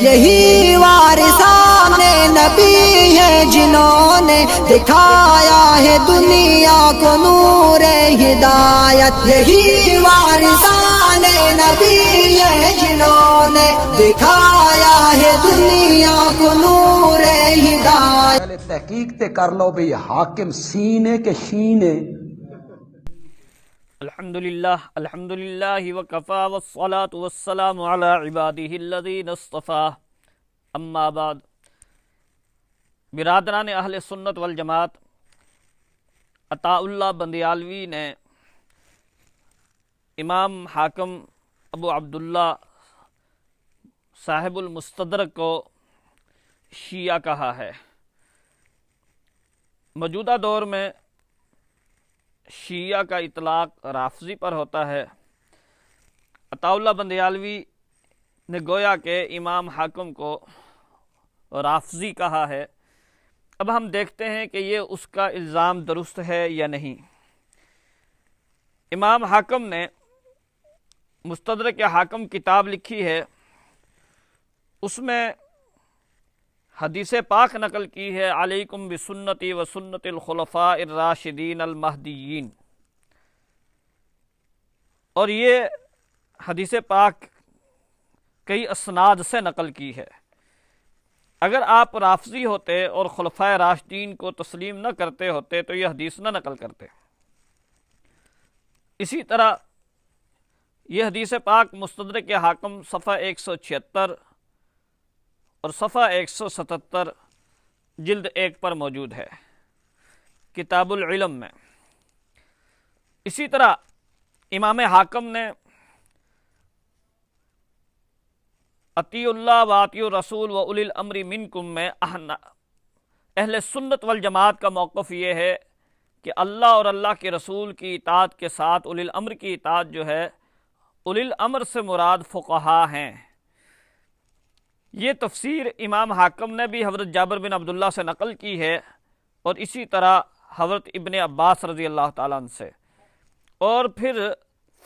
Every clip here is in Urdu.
یہی وارثان نبی ہیں جنہوں نے دکھایا ہے دنیا کو نور ہدایت، یہی وارثان نبی ہیں جنہوں نے دکھایا ہے دنیا کو نور ہدایت۔ پہلے تحقیق تے کر لو بھئی حاکم سینے کے شینے۔ الحمدللہ وکفا والصلاة والسلام علی عبادہ الذین اصطفیٰ، اما بعد۔ برادران اہل سنت والجماعت، عطاء اللہ بندیالوی نے امام حاکم ابو عبداللہ صاحب المستدرک کو شیعہ کہا ہے۔ موجودہ دور میں شیعہ کا اطلاق رافضی پر ہوتا ہے۔ عطاء اللہ بندیالوی نے گویا کہ امام حاکم کو رافضی کہا ہے۔ اب ہم دیکھتے ہیں کہ یہ اس کا الزام درست ہے یا نہیں۔ امام حاکم نے مستدرک حاکم کتاب لکھی ہے، اس میں حدیث پاک نقل کی ہے، علیکم بسنتی و سنت الخلفاء الراشدین المہدیین، اور یہ حدیث پاک کئی اسناد سے نقل کی ہے۔ اگر آپ رافضی ہوتے اور خلفاء راشدین کو تسلیم نہ کرتے ہوتے تو یہ حدیث نہ نقل کرتے۔ اسی طرح یہ حدیث پاک مستدرک حاکم صفحہ 176 اور صفحہ 177 جلد 1 پر موجود ہے، کتاب العلم میں۔ اسی طرح امام حاکم نے اطیعوا اللہ و اطیعوا الرسول و اولی الامر منکم میں اہل سنت والجماعت کا موقف یہ ہے کہ اللہ اور اللہ کے رسول کی اطاعت کے ساتھ اولی الامر کی اطاعت جو ہے، اولی الامر سے مراد فقہا ہیں۔ یہ تفسیر امام حاکم نے بھی حضرت جابر بن عبداللہ سے نقل کی ہے، اور اسی طرح حضرت ابن عباس رضی اللہ تعالیٰ عنہ سے، اور پھر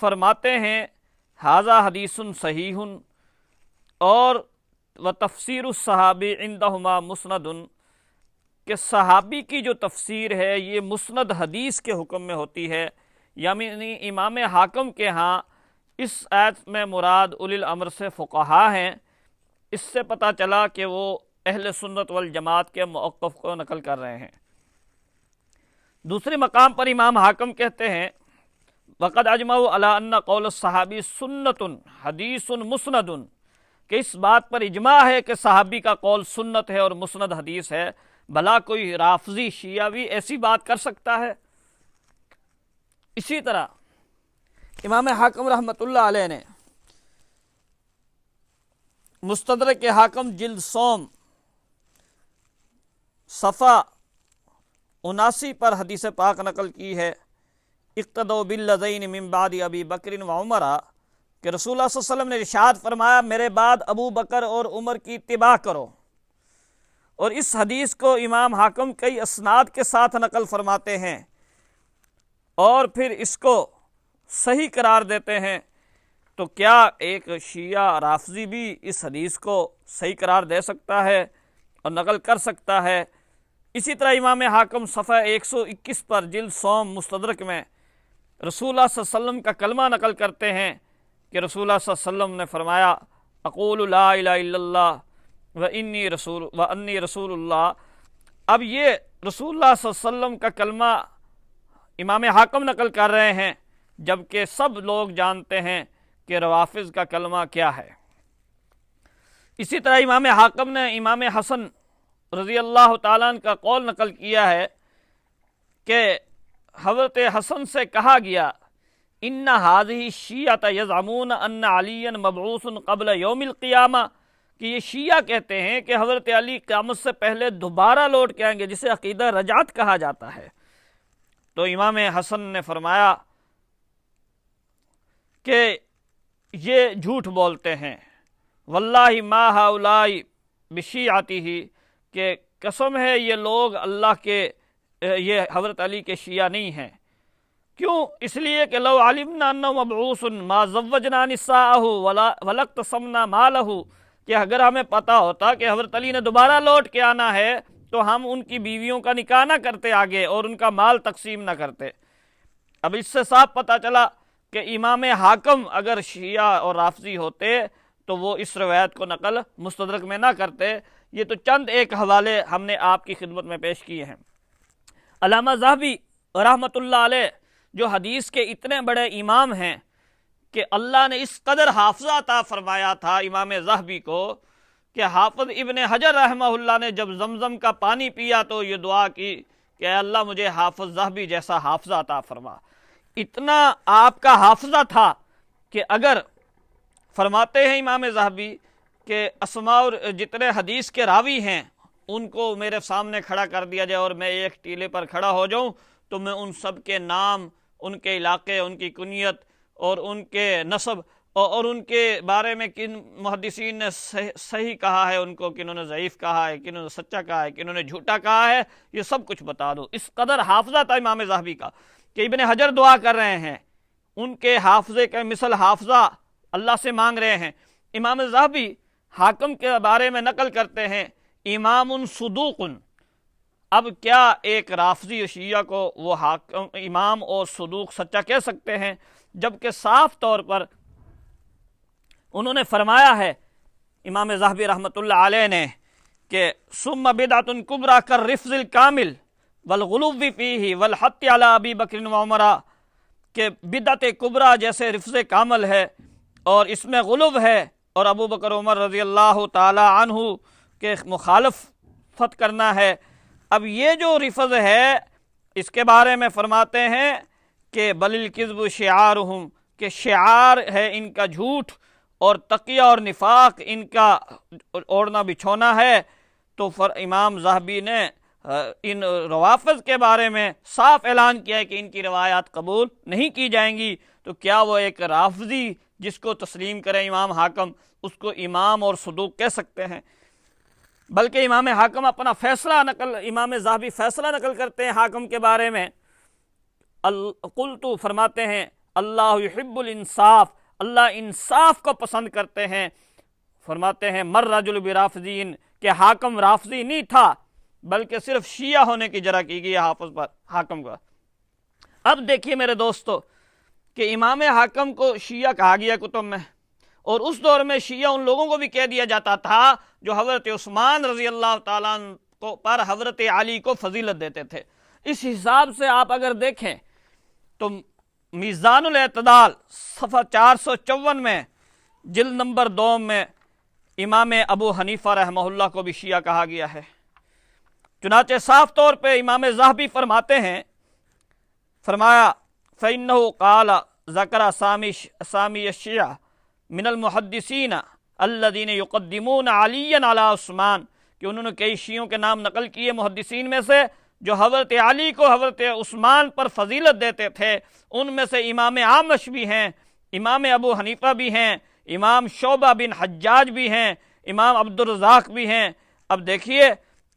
فرماتے ہیں ھذا حدیث صحیح اور و تفسیر الصحابی عندہما مسند، کہ صحابی کی جو تفسیر ہے یہ مسند حدیث کے حکم میں ہوتی ہے، یعنی امام حاکم کے ہاں اس آیت میں مراد اولی الامر سے فقہا ہیں۔ اس سے پتہ چلا کہ وہ اہل سنت والجماعت کے موقف کو نقل کر رہے ہیں۔ دوسرے مقام پر امام حاکم کہتے ہیں وَقَدْ أَجْمَعُوا عَلَىٰ أَنَّ قَوْلَ الصَّحَابِي سُنَّةٌ حَدِيثٌ مُسْنَدٌ، کہ اس بات پر اجماع ہے کہ صحابی کا قول سنت ہے اور مسند حدیث ہے۔ بھلا کوئی رافضی شیعہ بھی ایسی بات کر سکتا ہے؟ اسی طرح امام حاکم رحمۃ اللہ علیہ نے مستدرک حاکم جلد سوم صفحہ 79 پر حدیث پاک نقل کی ہے، اقتدوا بالذین من بعد ابی بکر و عمر، کہ رسول اللہ صلی اللہ علیہ وسلم نے ارشاد فرمایا میرے بعد ابو بکر اور عمر کی اتباع کرو۔ اور اس حدیث کو امام حاکم کئی اسناد کے ساتھ نقل فرماتے ہیں اور پھر اس کو صحیح قرار دیتے ہیں۔ تو کیا ایک شیعہ رافضی بھی اس حدیث کو صحیح قرار دے سکتا ہے اور نقل کر سکتا ہے؟ اسی طرح امام حاکم صفحہ 121 پر جلد سوم مستدرک میں رسول اللہ صلی اللہ علیہ وسلم کا کلمہ نقل کرتے ہیں کہ رسول اللہ صلی اللہ علیہ وسلم نے فرمایا اقول لا الہ الا اللہ وانی رسول اللہ۔ اب یہ رسول اللہ صلی اللہ علیہ وسلم کا کلمہ امام حاکم نقل کر رہے ہیں، جبکہ سب لوگ جانتے ہیں کہ روافض کا کلمہ کیا ہے۔ اسی طرح امام حاکم نے امام حسن رضی اللہ تعالیٰ عنہ کا قول نقل کیا ہے کہ حضرت حسن سے کہا گیا ان هذه الشیعۃ یزعمون ان علی مبعوث قبل یوم القیامہ، کہ یہ شیعہ کہتے ہیں کہ حضرت علی قیامت سے پہلے دوبارہ لوٹ کے آئیں گے، جسے عقیدہ رجعت کہا جاتا ہے۔ تو امام حسن نے فرمایا کہ یہ جھوٹ بولتے ہیں، واللہ ما ہؤلاء بشیعتہ، کہ قسم ہے یہ لوگ اللہ کے یہ حضرت علی کے شیعہ نہیں ہیں۔ کیوں؟ اس لیے کہ لو علمنا انہ مبعوث ما زوجنا نساءہ ولاقتسمنا مالہ، کہ اگر ہمیں پتہ ہوتا کہ حضرت علی نے دوبارہ لوٹ کے آنا ہے تو ہم ان کی بیویوں کا نکاح نہ کرتے آگے اور ان کا مال تقسیم نہ کرتے۔ اب اس سے صاف پتہ چلا کہ امام حاکم اگر شیعہ اور رافضی ہوتے تو وہ اس روایت کو نقل مستدرک میں نہ کرتے۔ یہ تو چند ایک حوالے ہم نے آپ کی خدمت میں پیش کیے ہیں۔ علامہ ذہبی رحمۃ اللہ علیہ جو حدیث کے اتنے بڑے امام ہیں کہ اللہ نے اس قدر حافظہ عطا فرمایا تھا امام ذہبی کو کہ حافظ ابن حجر رحمہ اللہ نے جب زمزم کا پانی پیا تو یہ دعا کی کہ اے اللہ مجھے حافظ ذہبی جیسا حافظہ عطا فرما۔ اتنا آپ کا حافظہ تھا کہ اگر فرماتے ہیں امام ذہبی کہ اسماء جتنے حدیث کے راوی ہیں ان کو میرے سامنے کھڑا کر دیا جائے اور میں ایک ٹیلے پر کھڑا ہو جاؤں تو میں ان سب کے نام، ان کے علاقے، ان کی کنیت اور ان کے نسب اور ان کے بارے میں کن محدثین نے صحیح کہا ہے، ان کو کنہوں نے ضعیف کہا ہے، کنہوں نے سچا کہا ہے، کنہوں نے جھوٹا کہا ہے، یہ سب کچھ بتا دو۔ اس قدر حافظہ تھا امام ذہبی کا کہ ابن حجر دعا کر رہے ہیں، ان کے حافظے کے مثل حافظہ اللہ سے مانگ رہے ہیں۔ امام ذہبی حاکم کے بارے میں نقل کرتے ہیں امام صدوق۔ اب کیا ایک رافضی شیعہ کو وہ حاکم، امام اور صدوق سچا کہہ سکتے ہیں؟ جبکہ صاف طور پر انہوں نے فرمایا ہے امام ذہبی رحمۃ اللہ علیہ نے کہ ثم بدعۃ کبریٰ کالرفض الکامل والغلو فیہ والحث علی ابی بکر وعمر، کہ بدعت کبریٰ جیسے رفض کامل ہے اور اس میں غلو ہے اور ابو بکر عمر رضی اللہ تعالی عنہ کے مخالفت کرنا ہے۔ اب یہ جو رفض ہے اس کے بارے میں فرماتے ہیں کہ بل الکذب شعارہم، کہ شعار ہے ان کا جھوٹ اور تقیہ اور نفاق ان کا اوڑھنا بچھونا ہے۔ تو امام ذہبی نے ان روافض کے بارے میں صاف اعلان کیا ہے کہ ان کی روایات قبول نہیں کی جائیں گی۔ تو کیا وہ ایک رافضی جس کو تسلیم کرے امام حاکم اس کو امام اور صدوق کہہ سکتے ہیں؟ بلکہ امام حاکم اپنا فیصلہ امام ذہبی فیصلہ نقل کرتے ہیں حاکم کے بارے میں، قلت فرماتے ہیں اللہ یحب الانصاف، اللہ انصاف کو پسند کرتے ہیں۔ فرماتے ہیں مر رجل برافضین، کہ حاکم رافضی نہیں تھا بلکہ صرف شیعہ ہونے کی جرح کی گئی حافظ پر حاکم کا۔ اب دیکھیے میرے دوستو کہ امام حاکم کو شیعہ کہا گیا کتب میں، اور اس دور میں شیعہ ان لوگوں کو بھی کہہ دیا جاتا تھا جو حضرت عثمان رضی اللہ تعالیٰ عنہ پر حضرت علی کو فضیلت دیتے تھے۔ اس حساب سے آپ اگر دیکھیں تو میزان الاعتدال صفحہ 454 میں جلد نمبر 2 میں امام ابو حنیفہ رحمہ اللہ کو بھی شیعہ کہا گیا ہے۔ چنانچہ صاف طور پہ امام ذہبی فرماتے ہیں، فرمایا فَإِنَّهُ قَالَ ذَكَرَ سَامِيَ الشِّيَعَةِ من المحدثین الذین یقدمون علی علی عثمان، کہ انہوں نے کئی شیعوں کے نام نقل کیے محدثین میں سے جو حضرت علی کو حضرت عثمان پر فضیلت دیتے تھے۔ ان میں سے امام اعمش بھی ہیں، امام ابو حنیفہ بھی ہیں، امام شعبہ بن حجاج بھی ہیں، امام عبدالرزاق بھی ہیں۔ اب دیکھیے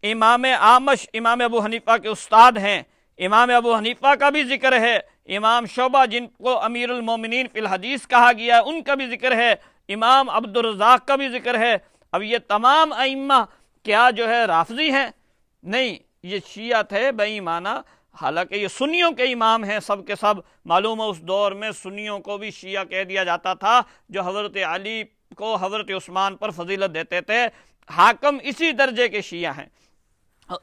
امام اعمش امام ابو حنیفہ کے استاد ہیں، امام ابو حنیفہ کا بھی ذکر ہے، امام شعبہ جن کو امیر المومنین فی الحدیث کہا گیا ہے ان کا بھی ذکر ہے، امام عبدالرزاق کا بھی ذکر ہے۔ اب یہ تمام ائمہ کیا جو ہے رافضی ہیں؟ نہیں، یہ شیعہ تھے بے ایمانہ، حالانکہ یہ سنیوں کے امام ہیں سب کے سب۔ معلوم ہے اس دور میں سنیوں کو بھی شیعہ کہہ دیا جاتا تھا جو حضرت علی کو حضرت عثمان پر فضیلت دیتے تھے۔ حاکم اسی درجے کے شیعہ ہیں،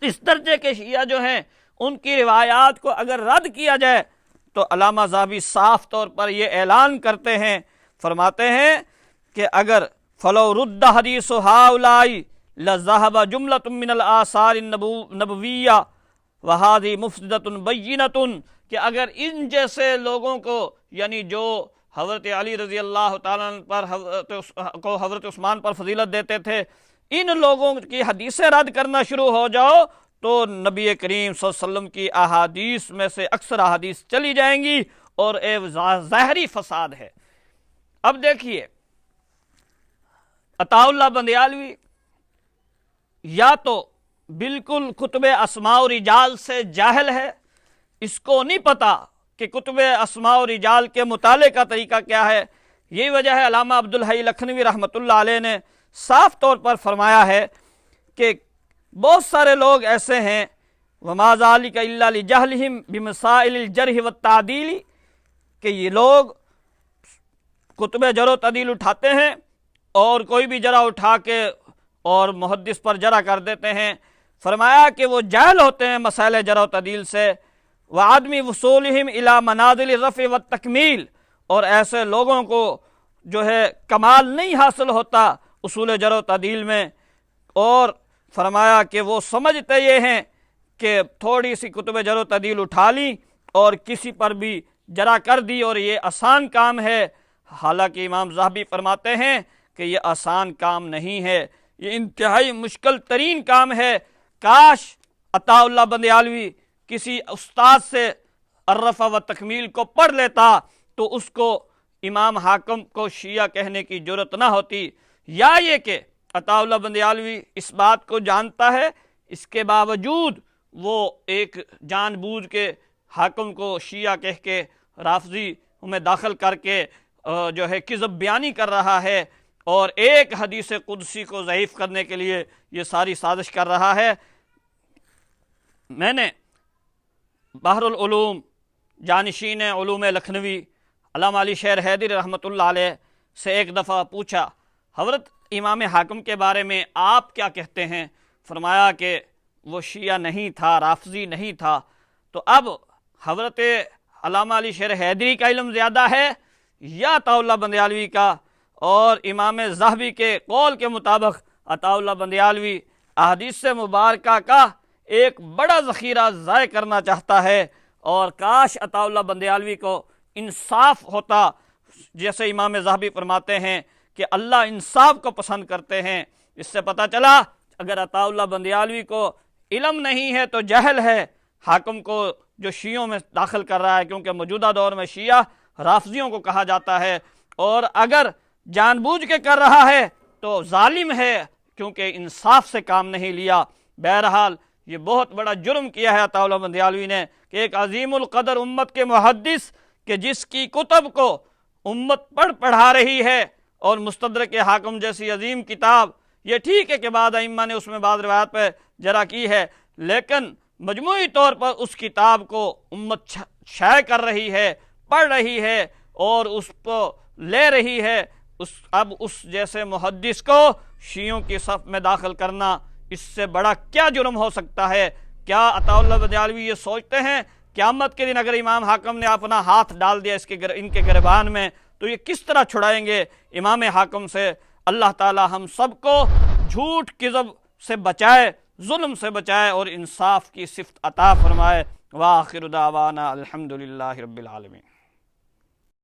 اس درجے کے شیعہ جو ہیں ان کی روایات کو اگر رد کیا جائے تو علامہ ذہبی صاف طور پر یہ اعلان کرتے ہیں، فرماتے ہیں کہ اگر فلو رد حدیث ہؤلاء لذهب جملۃ من الآثار النبویہ وہذہ مفسدۃ بینۃ، کہ اگر ان جیسے لوگوں کو یعنی جو حضرت علی رضی اللہ تعالیٰ پر حضرت عثمان پر فضیلت دیتے تھے، ان لوگوں کی حدیثیں رد کرنا شروع ہو جاؤ تو نبی کریم صلی اللہ علیہ وسلم کی احادیث میں سے اکثر احادیث چلی جائیں گی اور ایک ظاہری فساد ہے۔ اب دیکھیے عطا اللہ بندیالوی یا تو بالکل کتب اسماء و رجال سے جاہل ہے، اس کو نہیں پتا کہ کتب اسماء و رجال کے مطالعے کا طریقہ کیا ہے۔ یہی وجہ ہے علامہ عبدالحی لکھنوی رحمۃ اللہ علیہ نے صاف طور پر فرمایا ہے کہ بہت سارے لوگ ایسے ہیں وَمَا ذَلِكَ إِلَّا لِجَهْلِهِمْ بِمَسَائِلِ الْجَرْحِ وَالتَّعْدِيلِ کہ یہ لوگ کتب جرح و تعدیل اٹھاتے ہیں اور کوئی بھی جرح اٹھا کے اور محدث پر جرح کر دیتے ہیں. فرمایا کہ وہ جاہل ہوتے ہیں مسائل جرح و تعدیل سے. وَعَدْمِ وُصُولِهِمْ إِلَى مَنَازِلِ الرَّفْعِ وَالتَّكْمِيلِ اور ایسے لوگوں کو جو ہے کمال نہیں حاصل ہوتا اصول جرح و تعدیل میں. اور فرمایا کہ وہ سمجھتے یہ ہیں کہ تھوڑی سی کتب جرح و تعدیل اٹھا لی اور کسی پر بھی جرح کر دی اور یہ آسان کام ہے. حالانکہ امام ذہبی فرماتے ہیں کہ یہ آسان کام نہیں ہے، یہ انتہائی مشکل ترین کام ہے. کاش عطا اللہ بندیالوی کسی استاد سے الرفع و تکمیل کو پڑھ لیتا تو اس کو امام حاکم کو شیعہ کہنے کی جرت نہ ہوتی. یا یہ کہ عطا اللہ بندیالوی اس بات کو جانتا ہے، اس کے باوجود وہ ایک جان بوجھ کے حاکم کو شیعہ کہہ کے رافضی میں داخل کر کے جو ہے کذب بیانی کر رہا ہے اور ایک حدیث قدسی کو ضعیف کرنے کے لیے یہ ساری سازش کر رہا ہے. میں نے بحر العلوم جانشین علوم لکھنوی علامہ علی شیر حیدری رحمۃ اللہ علیہ سے ایک دفعہ پوچھا حضرت امام حاکم کے بارے میں آپ کیا کہتے ہیں؟ فرمایا کہ وہ شیعہ نہیں تھا، رافضی نہیں تھا. تو اب حضرت علامہ علی شیر حیدری کا علم زیادہ ہے یا عطا اللہ بندیالوی کا؟ اور امام ذہبی کے قول کے مطابق عطا اللہ بندیالوی احادیث مبارکہ کا ایک بڑا ذخیرہ ضائع کرنا چاہتا ہے. اور کاش عطا اللہ بندیالوی کو انصاف ہوتا، جیسے امام ذہبی فرماتے ہیں کہ اللہ انصاف کو پسند کرتے ہیں. اس سے پتہ چلا اگر عطا اللہ بندیالوی کو علم نہیں ہے تو جہل ہے حاکم کو جو شیعوں میں داخل کر رہا ہے، کیونکہ موجودہ دور میں شیعہ رافضیوں کو کہا جاتا ہے. اور اگر جان بوجھ کے کر رہا ہے تو ظالم ہے کیونکہ انصاف سے کام نہیں لیا. بہرحال یہ بہت بڑا جرم کیا ہے عطا اللہ بندیالوی نے کہ ایک عظیم القدر امت کے محدث کہ جس کی کتب کو امت پڑھا رہی ہے اور مستدرک حاکم جیسی عظیم کتاب، یہ ٹھیک ہے کہ بعد ائمہ نے اس میں بعض روایات پہ جرح کی ہے، لیکن مجموعی طور پر اس کتاب کو امت شائع کر رہی ہے، پڑھ رہی ہے اور اس کو لے رہی ہے. اب اس جیسے محدث کو شیعوں کی صف میں داخل کرنا اس سے بڑا کیا جرم ہو سکتا ہے؟ کیا عطا اللہ بندیالوی یہ سوچتے ہیں قیامت کے دن اگر امام حاکم نے اپنا ہاتھ ڈال دیا ان کے گریبان میں تو یہ کس طرح چھڑائیں گے امام حاکم سے؟ اللہ تعالی ہم سب کو جھوٹ کذب سے بچائے، ظلم سے بچائے اور انصاف کی صفت عطا فرمائے. وآخر دعوانا الحمدللہ رب العالمین.